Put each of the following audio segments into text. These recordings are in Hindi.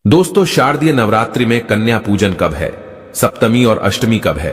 दोस्तों, शारदीय नवरात्रि में कन्या पूजन कब है? सप्तमी और अष्टमी कब है?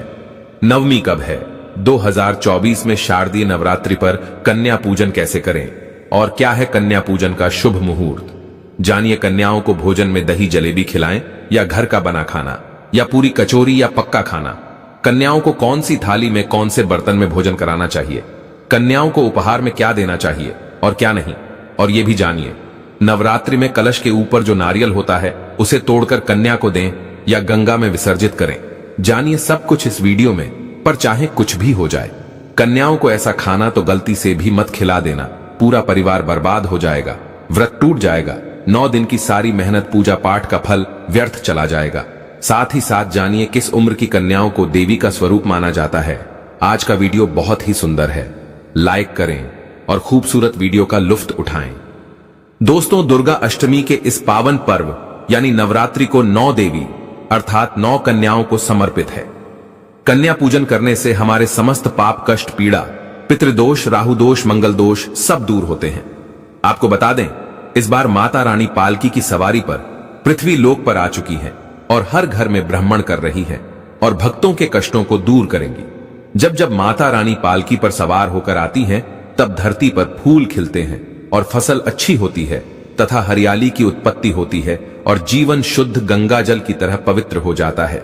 नवमी कब है? 2024 में शारदीय नवरात्रि पर कन्या पूजन कैसे करें और क्या है कन्या पूजन का शुभ मुहूर्त? जानिए, कन्याओं को भोजन में दही जलेबी खिलाएं या घर का बना खाना या पूरी कचौरी या पक्का खाना? कन्याओं को कौन सी थाली में कौन से बर्तन में भोजन कराना चाहिए? कन्याओं को उपहार में क्या देना चाहिए और क्या नहीं? और ये भी जानिए, नवरात्रि में कलश के ऊपर जो नारियल होता है उसे तोड़कर कन्या को दें या गंगा में विसर्जित करें। जानिए सब कुछ इस वीडियो में। पर चाहे कुछ भी हो जाए, कन्याओं को ऐसा खाना तो गलती से भी मत खिला देना। पूरा परिवार बर्बाद हो जाएगा, व्रत टूट जाएगा, 9 दिन की सारी मेहनत पूजा पाठ का फल व्यर्थ चला जाएगा। साथ ही साथ जानिए किस उम्र की कन्याओं को देवी का स्वरूप माना जाता है। आज का वीडियो बहुत ही सुंदर है, लाइक करें और खूबसूरत वीडियो का लुत्फ उठाएं। दोस्तों, दुर्गा अष्टमी के इस पावन पर्व यानी नवरात्रि को 9 देवी अर्थात 9 कन्याओं को समर्पित है। कन्या पूजन करने से हमारे समस्त पाप, कष्ट, पीड़ा, पितृदोष, राहु दोष, मंगल दोष सब दूर होते हैं। आपको बता दें, इस बार माता रानी पालकी की सवारी पर पृथ्वी लोक पर आ चुकी है और हर घर में भ्रमण कर रही है और भक्तों के कष्टों को दूर करेंगी। जब जब माता रानी पालकी पर सवार होकर आती हैं, तब धरती पर फूल खिलते हैं और फसल अच्छी होती है तथा हरियाली की उत्पत्ति होती है और जीवन शुद्ध गंगा जल की तरह पवित्र हो जाता है।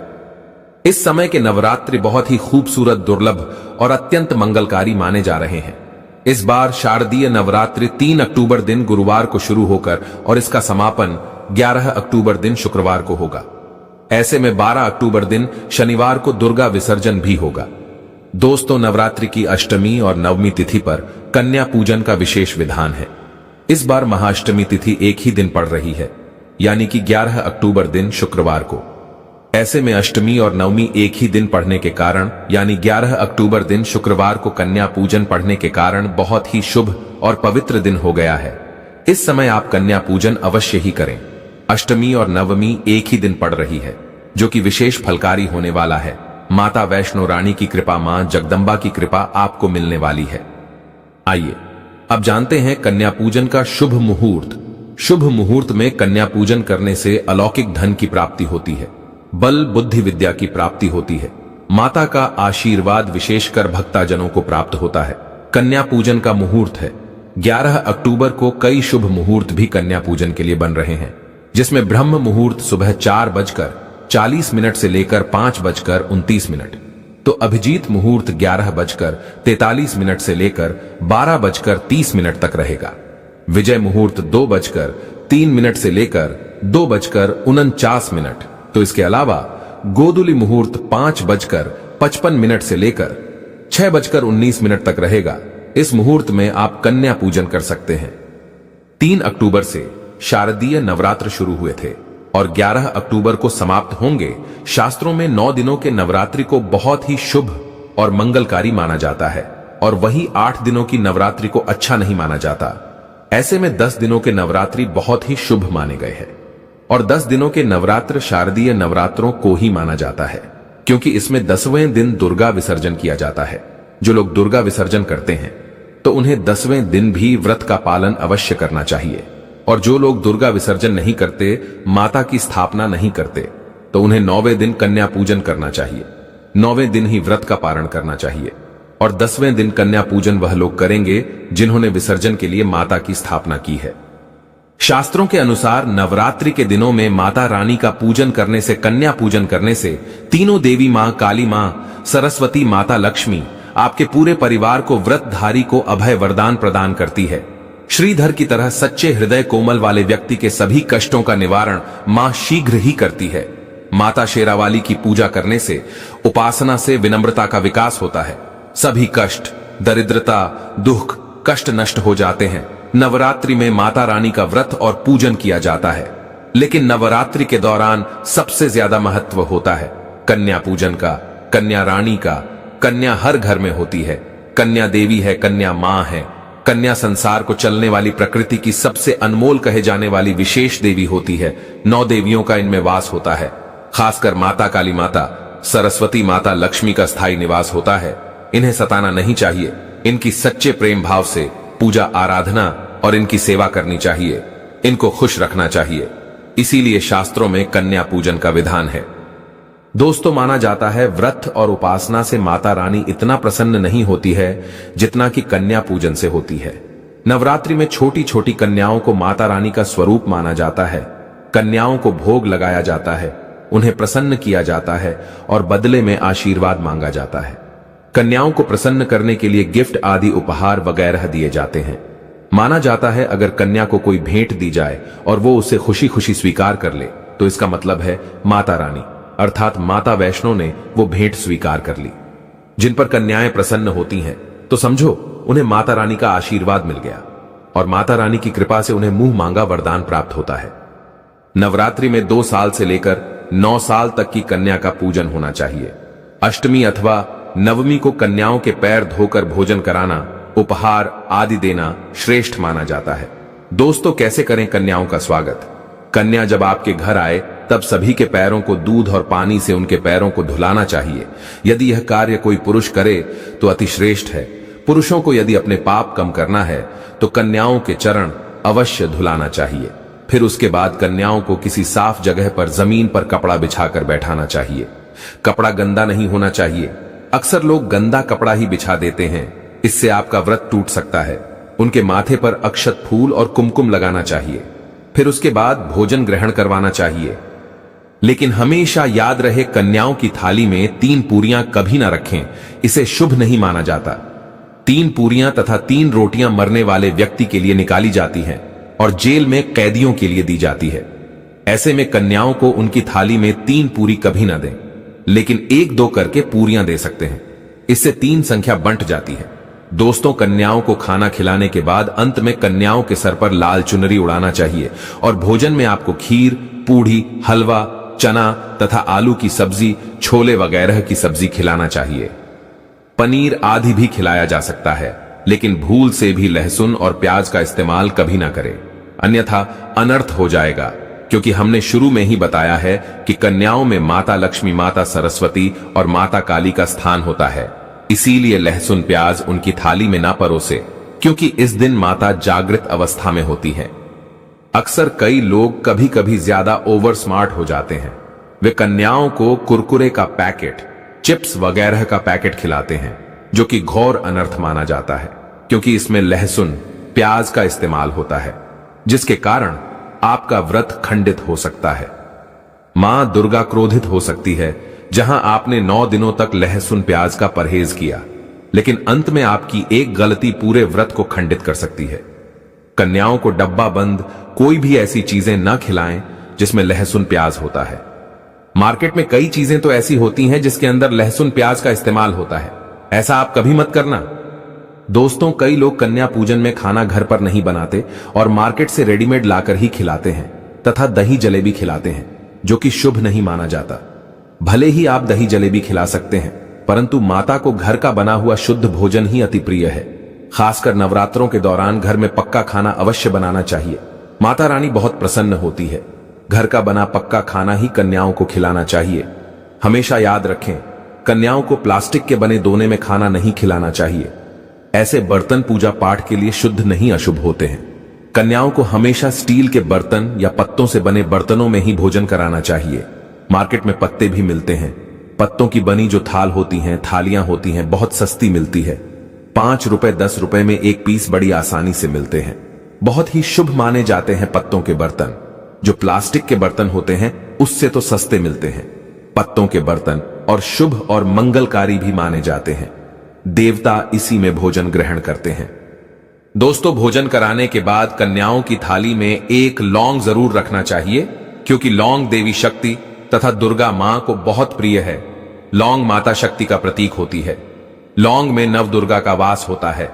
इस समय के नवरात्रि बहुत ही खूबसूरत, दुर्लभ और अत्यंत मंगलकारी माने जा रहे हैं। इस बार शारदीय नवरात्रि 3 अक्टूबर दिन गुरुवार को शुरू होकर और इसका समापन 11 अक्टूबर दिन शुक्रवार को होगा। ऐसे में 12 अक्टूबर दिन शनिवार को दुर्गा विसर्जन भी होगा। दोस्तों, नवरात्रि की अष्टमी और नवमी तिथि पर कन्या पूजन का विशेष विधान है। इस बार महाअष्टमी तिथि एक ही दिन पड़ रही है, यानी कि 11 अक्टूबर दिन शुक्रवार को। ऐसे में अष्टमी और नवमी एक ही दिन पड़ने के कारण यानी 11 अक्टूबर दिन शुक्रवार को कन्या पूजन पढ़ने के कारण बहुत ही शुभ और पवित्र दिन हो गया है। इस समय आप कन्या पूजन अवश्य ही करें। अष्टमी और नवमी एक ही दिन पड़ रही है, जो कि विशेष फलकारी होने वाला है। माता वैष्णो रानी की कृपा, मां जगदम्बा की कृपा आपको मिलने वाली है। आइए अब जानते हैं कन्या पूजन का शुभ मुहूर्त। शुभ मुहूर्त में कन्या पूजन करने से अलौकिक धन की प्राप्ति होती है, बल बुद्धि विद्या की प्राप्ति होती है, माता का आशीर्वाद विशेषकर भक्तजनों को प्राप्त होता है। कन्या पूजन का मुहूर्त है 11 अक्टूबर को। कई शुभ मुहूर्त भी कन्या पूजन के लिए बन रहे हैं, जिसमें ब्रह्म मुहूर्त सुबह 4:40 से लेकर 5:29, तो अभिजीत मुहूर्त 11:43 से लेकर 12:30 तक रहेगा। विजय मुहूर्त 2:03 से लेकर 2:49, तो इसके अलावा गोधूली मुहूर्त 5:55 से लेकर 6:19 तक रहेगा। इस मुहूर्त में आप कन्या पूजन कर सकते हैं। 3 अक्टूबर से शारदीय नवरात्र शुरू हुए थे और 11 अक्टूबर को समाप्त होंगे। शास्त्रों में 9 दिनों के नवरात्रि को बहुत ही शुभ और मंगलकारी माना जाता है और वही 8 दिनों की नवरात्रि को अच्छा नहीं माना जाता। ऐसे में 10 दिनों के नवरात्रि बहुत ही शुभ माने गए हैं और 10 दिनों के नवरात्र शारदीय नवरात्रों को ही माना जाता है, क्योंकि इसमें 10वें दिन दुर्गा विसर्जन किया जाता है। जो लोग दुर्गा विसर्जन करते हैं तो उन्हें 10वें दिन भी व्रत का पालन अवश्य करना चाहिए, और जो लोग दुर्गा विसर्जन नहीं करते, माता की स्थापना नहीं करते, तो उन्हें 9वें दिन कन्या पूजन करना चाहिए। 9वें दिन ही व्रत का पारण करना चाहिए और 10वें दिन कन्या पूजन वह लोग करेंगे जिन्होंने विसर्जन के लिए माता की स्थापना की है। शास्त्रों के अनुसार नवरात्रि के दिनों में माता रानी का पूजन करने से, कन्या पूजन करने से तीनों देवी मां, काली मां, सरस्वती माता, लक्ष्मी आपके पूरे परिवार को, व्रतधारी को अभय वरदान प्रदान करती है। श्रीधर की तरह सच्चे हृदय कोमल वाले व्यक्ति के सभी कष्टों का निवारण मां शीघ्र ही करती है। माता शेरावाली की पूजा करने से, उपासना से विनम्रता का विकास होता है। सभी कष्ट, दरिद्रता, दुख, कष्ट नष्ट हो जाते हैं। नवरात्रि में माता रानी का व्रत और पूजन किया जाता है, लेकिन नवरात्रि के दौरान सबसे ज्यादा महत्व होता है कन्या पूजन का, कन्या रानी का। कन्या हर घर में होती है। कन्या देवी है, कन्या मां है। कन्या संसार को चलने वाली प्रकृति की सबसे अनमोल कहे जाने वाली विशेष देवी होती है। 9 देवियों का इनमें वास होता है। खासकर माता काली माता, सरस्वती माता, लक्ष्मी का स्थायी निवास होता है। इन्हें सताना नहीं चाहिए। इनकी सच्चे प्रेम भाव से पूजा, आराधना और इनकी सेवा करनी चाहिए। इनको खुश रखना चाहिए। इसीलिए शास्त्रों में कन्या पूजन का विधान है। दोस्तों, माना जाता है व्रत और उपासना से माता रानी इतना प्रसन्न नहीं होती है जितना कि कन्या पूजन से होती है। नवरात्रि में छोटी छोटी कन्याओं को माता रानी का स्वरूप माना जाता है। कन्याओं को भोग लगाया जाता है, उन्हें प्रसन्न किया जाता है और बदले में आशीर्वाद मांगा जाता है। कन्याओं को प्रसन्न करने के लिए गिफ्ट आदि उपहार वगैरह दिए जाते हैं। माना जाता है अगर कन्या को कोई भेंट दी जाए और वो उसे खुशी खुशी स्वीकार कर ले तो इसका मतलब है माता रानी अर्थात माता वैष्णो ने वो भेंट स्वीकार कर ली। जिन पर कन्याएं प्रसन्न होती हैं तो समझो उन्हें माता रानी का आशीर्वाद मिल गया और माता रानी की कृपा से उन्हें मुंह मांगा वरदान प्राप्त होता है। नवरात्रि में 2 साल से लेकर 9 साल तक की कन्या का पूजन होना चाहिए। अष्टमी अथवा नवमी को कन्याओं के पैर धोकर भोजन कराना, उपहार आदि देना श्रेष्ठ माना जाता है। दोस्तों, कैसे करें कन्याओं का स्वागत? कन्या जब आपके घर आए तब सभी के पैरों को दूध और पानी से उनके पैरों को धुलाना चाहिए। यदि यह कार्य कोई पुरुष करे तो अति श्रेष्ठ है। पुरुषों को यदि अपने पाप कम करना है तो कन्याओं के चरण अवश्य धुलाना चाहिए। फिर उसके बाद कन्याओं को किसी साफ जगह पर जमीन पर कपड़ा बिछाकर बैठाना चाहिए। कपड़ा गंदा नहीं होना चाहिए। अक्सर लोग गंदा कपड़ा ही बिछा देते हैं, इससे आपका व्रत टूट सकता है। उनके माथे पर अक्षत फूल और कुमकुम लगाना चाहिए। फिर उसके बाद भोजन ग्रहण करवाना चाहिए। लेकिन हमेशा याद रहे, कन्याओं की थाली में 3 पूरियां कभी ना रखें, इसे शुभ नहीं माना जाता। 3 पूरियां तथा 3 रोटियां मरने वाले व्यक्ति के लिए निकाली जाती हैं और जेल में कैदियों के लिए दी जाती है। ऐसे में कन्याओं को उनकी थाली में 3 पूरी कभी ना दें, लेकिन 1-2 करके पूरियां दे सकते हैं। इससे 3 संख्या बंट जाती है। दोस्तों, कन्याओं को खाना खिलाने के बाद अंत में कन्याओं के सर पर लाल चुनरी उड़ाना चाहिए और भोजन में आपको खीर, पूड़ी, हलवा, चना तथा आलू की सब्जी, छोले वगैरह की सब्जी खिलाना चाहिए। पनीर आदि भी खिलाया जा सकता है, लेकिन भूल से भी लहसुन और प्याज का इस्तेमाल कभी ना करें, अन्यथा अनर्थ हो जाएगा। क्योंकि हमने शुरू में ही बताया है कि कन्याओं में माता लक्ष्मी, माता सरस्वती और माता काली का स्थान होता है। इसीलिए लहसुन प्याज उनकी थाली में ना परोसे, क्योंकि इस दिन माता जागृत अवस्था में होती है। अक्सर कई लोग कभी कभी ज्यादा ओवर स्मार्ट हो जाते हैं। वे कन्याओं को कुरकुरे का पैकेट, चिप्स वगैरह का पैकेट खिलाते हैं, जो कि घोर अनर्थ माना जाता है, क्योंकि इसमें लहसुन प्याज का इस्तेमाल होता है, जिसके कारण आपका व्रत खंडित हो सकता है। मां दुर्गा क्रोधित हो सकती है। जहां आपने 9 दिनों तक लहसुन प्याज का परहेज किया, लेकिन अंत में आपकी एक गलती पूरे व्रत को खंडित कर सकती है। कन्याओं को डब्बा बंद कोई भी ऐसी चीजें न खिलाएं जिसमें लहसुन प्याज होता है। मार्केट में कई चीजें तो ऐसी होती हैं जिसके अंदर लहसुन प्याज का इस्तेमाल होता है, ऐसा आप कभी मत करना। दोस्तों, कई लोग कन्या पूजन में खाना घर पर नहीं बनाते और मार्केट से रेडीमेड लाकर ही खिलाते हैं तथा दही जलेबी खिलाते हैं, जो कि शुभ नहीं माना जाता। भले ही आप दही जलेबी खिला सकते हैं, परंतु माता को घर का बना हुआ शुद्ध भोजन ही अति प्रिय है। खासकर नवरात्रों के दौरान घर में पक्का खाना अवश्य बनाना चाहिए। माता रानी बहुत प्रसन्न होती है। घर का बना पक्का खाना ही कन्याओं को खिलाना चाहिए। हमेशा याद रखें, कन्याओं को प्लास्टिक के बने दोने में खाना नहीं खिलाना चाहिए। ऐसे बर्तन पूजा पाठ के लिए शुद्ध नहीं अशुभ होते हैं। कन्याओं को हमेशा स्टील के बर्तन या पत्तों से बने बर्तनों में ही भोजन कराना चाहिए। मार्केट में पत्ते भी मिलते हैं। पत्तों की बनी जो थाल होती हैं, थालियां होती हैं, बहुत सस्ती मिलती है। 5 रुपए 10 रुपए में एक पीस बड़ी आसानी से मिलते हैं। बहुत ही शुभ माने जाते हैं पत्तों के बर्तन। जो प्लास्टिक के बर्तन होते हैं उससे तो सस्ते मिलते हैं। पत्तों के बर्तन और शुभ और मंगलकारी भी माने जाते हैं। देवता इसी में भोजन ग्रहण करते हैं। दोस्तों, भोजन कराने के बाद कन्याओं की थाली में एक लौंग जरूर रखना चाहिए, क्योंकि लौंग देवी शक्ति तथा दुर्गा मां को बहुत प्रिय है। लौंग माता शक्ति का प्रतीक होती है। लौंग में नव दुर्गा का वास होता है।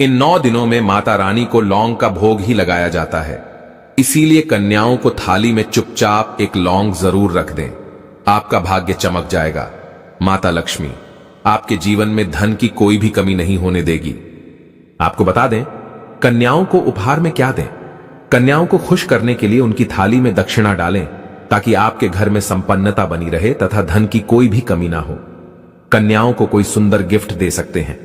इन 9 दिनों में माता रानी को लौंग का भोग ही लगाया जाता है। इसीलिए कन्याओं को थाली में चुपचाप एक लौंग जरूर रख दें। आपका भाग्य चमक जाएगा। माता लक्ष्मी आपके जीवन में धन की कोई भी कमी नहीं होने देगी। आपको बता दें, कन्याओं को उपहार में क्या दें? कन्याओं को खुश करने के लिए उनकी थाली में दक्षिणा डालें, ताकि आपके घर में संपन्नता बनी रहे तथा धन की कोई भी कमी ना हो। कन्याओं को कोई सुंदर गिफ्ट दे सकते हैं।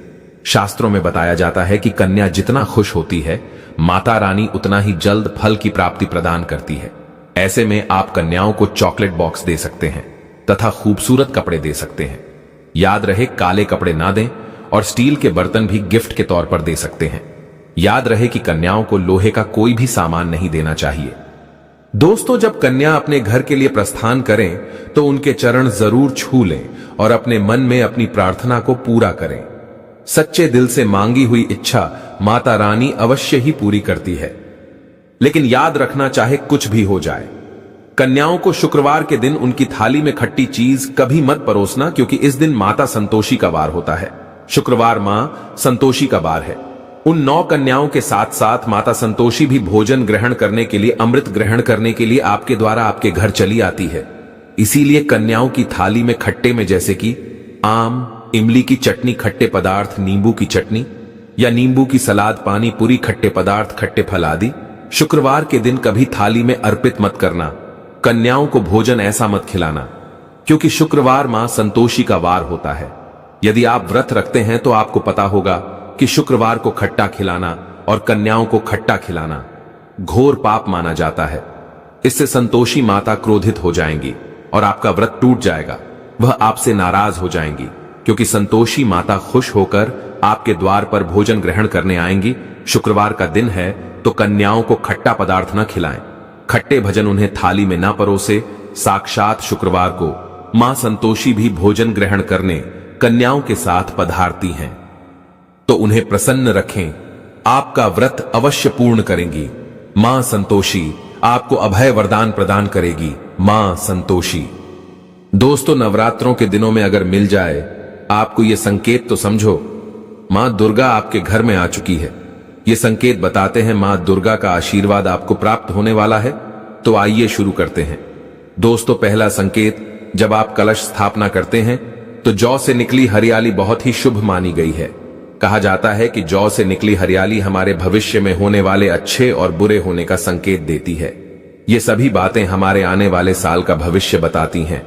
शास्त्रों में बताया जाता है कि कन्या जितना खुश होती है, माता रानी उतना ही जल्द फल की प्राप्ति प्रदान करती है। ऐसे में आप कन्याओं को चॉकलेट बॉक्स दे सकते हैं तथा खूबसूरत कपड़े दे सकते हैं। याद रहे, काले कपड़े ना दें और स्टील के बर्तन भी गिफ्ट के तौर पर दे सकते हैं। याद रहे कि कन्याओं को लोहे का कोई भी सामान नहीं देना चाहिए। दोस्तों, जब कन्या अपने घर के लिए प्रस्थान करें तो उनके चरण जरूर छू लें और अपने मन में अपनी प्रार्थना को पूरा करें। सच्चे दिल से मांगी हुई इच्छा माता रानी अवश्य ही पूरी करती है। लेकिन याद रखना, चाहे कुछ भी हो जाए, कन्याओं को शुक्रवार के दिन उनकी थाली में खट्टी चीज कभी मत परोसना, क्योंकि इस दिन माता संतोषी का वार होता है। शुक्रवार मां संतोषी का वार है। उन 9 कन्याओं के साथ साथ माता संतोषी भी भोजन ग्रहण करने के लिए, अमृत ग्रहण करने के लिए आपके द्वारा आपके घर चली आती है। इसीलिए कन्याओं की थाली में खट्टे में जैसे कि आम, इमली की चटनी, खट्टे पदार्थ, नींबू की चटनी या नींबू की सलाद, पानी पूरी, खट्टे पदार्थ, खट्टे फल आदि शुक्रवार के दिन कभी थाली में अर्पित मत करना। कन्याओं को भोजन ऐसा मत खिलाना, क्योंकि शुक्रवार मां संतोषी का वार होता है। यदि आप व्रत रखते हैं तो आपको पता होगा कि शुक्रवार को खट्टा खिलाना और कन्याओं को खट्टा खिलाना घोर पाप माना जाता है। इससे संतोषी माता क्रोधित हो जाएंगी और आपका व्रत टूट जाएगा। वह आपसे नाराज हो जाएंगी, क्योंकि संतोषी माता खुश होकर आपके द्वार पर भोजन ग्रहण करने आएंगी। शुक्रवार का दिन है तो कन्याओं को खट्टा पदार्थ न खिलाएं, खट्टे भजन उन्हें थाली में न परोसे। साक्षात शुक्रवार को मां संतोषी भी भोजन ग्रहण करने कन्याओं के साथ पधारती हैं, तो उन्हें प्रसन्न रखें। आपका व्रत अवश्य पूर्ण करेंगी। मां संतोषी आपको अभय वरदान प्रदान करेगी। मां संतोषी। दोस्तों, नवरात्रों के दिनों में अगर मिल जाए आपको ये संकेत, तो समझो मां दुर्गा आपके घर में आ चुकी है। ये संकेत बताते हैं मां दुर्गा का आशीर्वाद आपको प्राप्त होने वाला है। तो आइए शुरू करते हैं। दोस्तों, पहला संकेत, जब आप कलश स्थापना करते हैं तो जौ से निकली हरियाली बहुत ही शुभ मानी गई है। कहा जाता है कि जौ से निकली हरियाली हमारे भविष्य में होने वाले अच्छे और बुरे होने का संकेत देती है। ये सभी बातें हमारे आने वाले साल का भविष्य बताती हैं।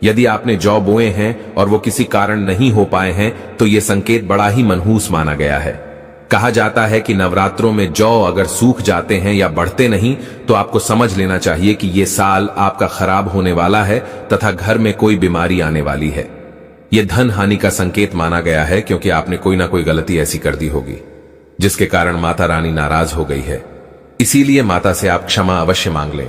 यदि आपने जौ बोए हैं और वो किसी कारण नहीं हो पाए हैं तो ये संकेत बड़ा ही मनहूस माना गया है। कहा जाता है कि नवरात्रों में जौ अगर सूख जाते हैं या बढ़ते नहीं तो आपको समझ लेना चाहिए कि ये साल आपका खराब होने वाला है तथा घर में कोई बीमारी आने वाली है। यह धन हानि का संकेत माना गया है, क्योंकि आपने कोई ना कोई गलती ऐसी कर दी होगी जिसके कारण माता रानी नाराज हो गई है। इसीलिए माता से आप क्षमा अवश्य मांग लें।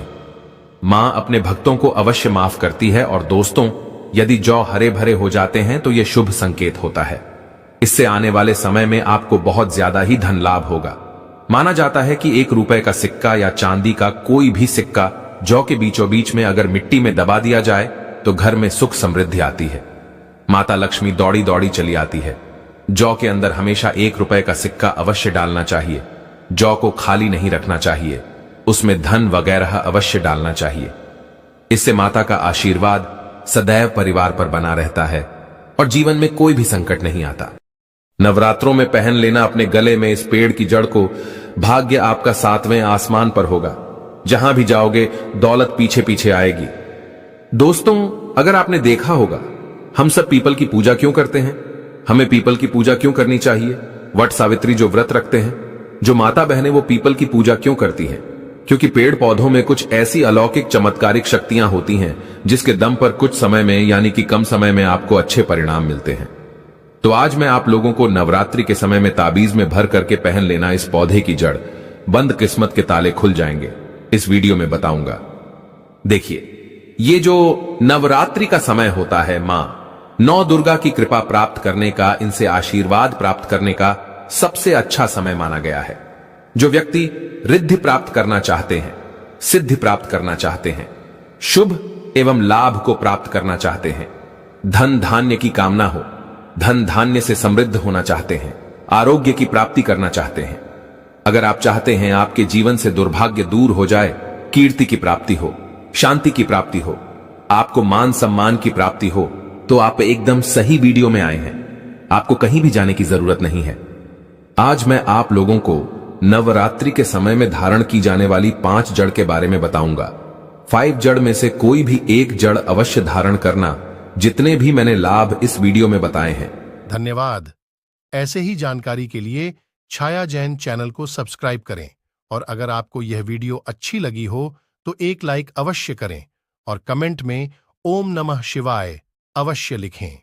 मां अपने भक्तों को अवश्य माफ करती है। और दोस्तों, यदि जौ हरे भरे हो जाते हैं तो यह शुभ संकेत होता है। इससे आने वाले समय में आपको बहुत ज्यादा ही धन लाभ होगा। माना जाता है कि 1 रुपए का सिक्का या चांदी का कोई भी सिक्का जौ के बीचों बीच में अगर मिट्टी में दबा दिया जाए तो घर में सुख समृद्धि आती है। माता लक्ष्मी दौड़ी दौड़ी चली आती है। जौ के अंदर हमेशा 1 रुपए का सिक्का अवश्य डालना चाहिए। जौ को खाली नहीं रखना चाहिए, उसमें धन वगैरह अवश्य डालना चाहिए। इससे माता का आशीर्वाद सदैव परिवार पर बना रहता है और जीवन में कोई भी संकट नहीं आता। नवरात्रों में पहन लेना अपने गले में इस पेड़ की जड़ को। भाग्य आपका 7वें आसमान पर होगा। जहां भी जाओगे दौलत पीछे पीछे आएगी। दोस्तों, अगर आपने देखा होगा, हम सब पीपल की पूजा क्यों करते हैं? हमें पीपल की पूजा क्यों करनी चाहिए? वट सावित्री जो व्रत रखते हैं, जो माता बहनें, वो पीपल की पूजा क्यों करती हैं? क्योंकि पेड़ पौधों में कुछ ऐसी अलौकिक चमत्कारिक शक्तियां होती हैं जिसके दम पर कुछ समय में, यानी कि कम समय में, आपको अच्छे परिणाम मिलते हैं। तो आज मैं आप लोगों को नवरात्रि के समय में ताबीज में भर करके पहन लेना इस पौधे की जड़, बंद किस्मत के ताले खुल जाएंगे, इस वीडियो में बताऊंगा। देखिए, ये जो नवरात्रि का समय होता है, मां नौ दुर्गा की कृपा प्राप्त करने का, इनसे आशीर्वाद प्राप्त करने का सबसे अच्छा समय माना गया है। जो व्यक्ति रिद्धि प्राप्त करना चाहते हैं, सिद्धि प्राप्त करना चाहते हैं, शुभ एवं लाभ को प्राप्त करना चाहते हैं, धन धान्य की कामना हो, धन धान्य से समृद्ध होना चाहते हैं, आरोग्य की प्राप्ति करना चाहते हैं, अगर आप चाहते हैं आपके जीवन से दुर्भाग्य दूर हो जाए, कीर्ति की प्राप्ति हो, शांति की प्राप्ति हो, आपको मान सम्मान की प्राप्ति हो, तो आप एकदम सही वीडियो में आए हैं। आपको कहीं भी जाने की जरूरत नहीं है। आज मैं आप लोगों को नवरात्रि के समय में धारण की जाने वाली 5 जड़ के बारे में बताऊंगा। 5 जड़ में से कोई भी एक जड़ अवश्य धारण करना, जितने भी मैंने लाभ इस वीडियो में बताए हैं। धन्यवाद। ऐसे ही जानकारी के लिए छाया जैन चैनल को सब्सक्राइब करें और अगर आपको यह वीडियो अच्छी लगी हो तो एक लाइक अवश्य करें और कमेंट में ओम नमः शिवाय अवश्य लिखें।